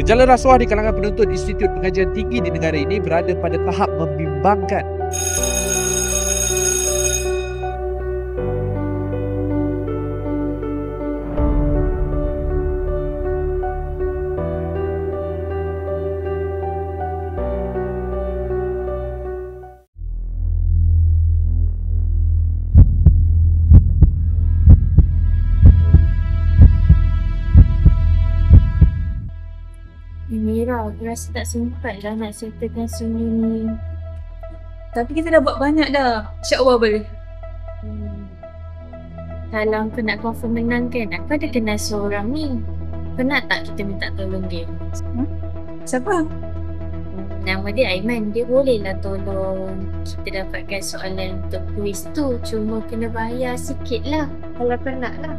Gejala rasuah di kalangan penuntut Institut Pengajian Tinggi di negara ini berada pada tahap membimbangkan. Mira, aku rasa tak sempat lah nak settlekan semua ni. Tapi kita dah buat banyak dah. InsyaAllah boleh. Kalau kau nak confirm menang kan, aku ada kenal seorang ni. Kau nak tak kita minta tolong dia? Siapa? Nama dia Aiman. Dia bolehlah tolong kita dapatkan soalan untuk kuis tu. Cuma kena bayar sikit lah. Kalau kau nak lah.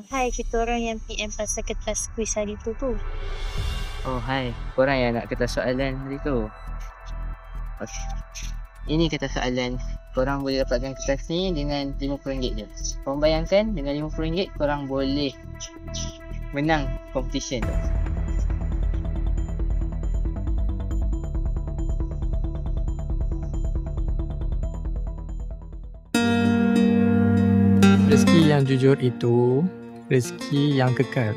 Hai, kita orang yang PM pasal kertas kuis hari tu. Oh, hai. Korang yang nak kertas soalan hari tu? Okey. Ini kertas soalan. Korang boleh dapatkan kertas ni dengan RM50 je. Korang bayangkan dengan RM50 korang boleh menang competition tu. Rezeki yang jujur itu rezeki yang kekal.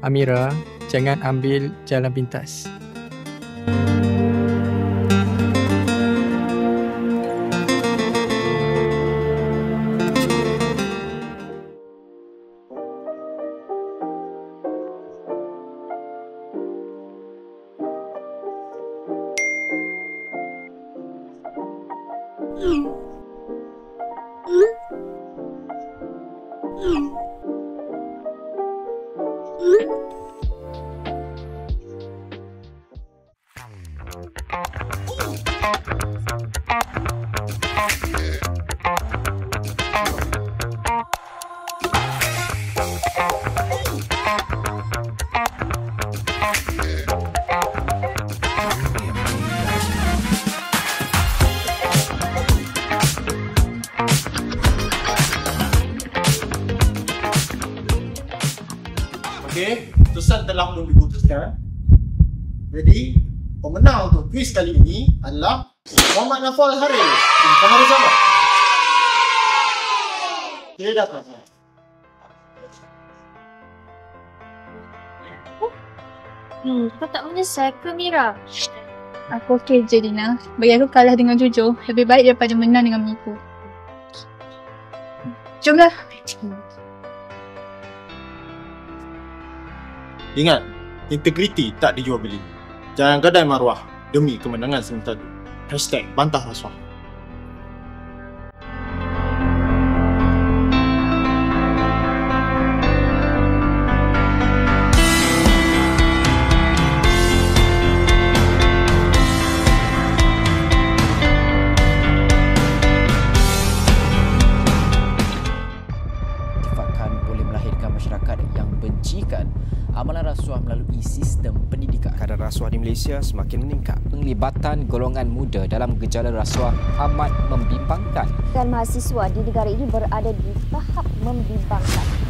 Amira, jangan ambil jalan pintas. Okey, keputusan telah belum diputuskan. Jadi, pemenang untuk kuis kali ini adalah Muhammad Nafal Haris. Selamat bersama. Dia datang. Kau tak menyesal ke, Mira? Aku okey je, Dina. Bagi aku kalah dengan jujur lebih baik daripada menang dengan menipu. Jomlah. Ingat, integriti tak dijual beli. Jangan gadai maruah demi kemenangan sementara. #bantah rasuah. Boleh melahirkan masyarakat yang bencikan amalan rasuah melalui sistem pendidikan. Kadar rasuah di Malaysia semakin meningkat. Penglibatan golongan muda dalam gejala rasuah amat membimbangkan. Dan mahasiswa di negara ini berada di tahap membimbangkan.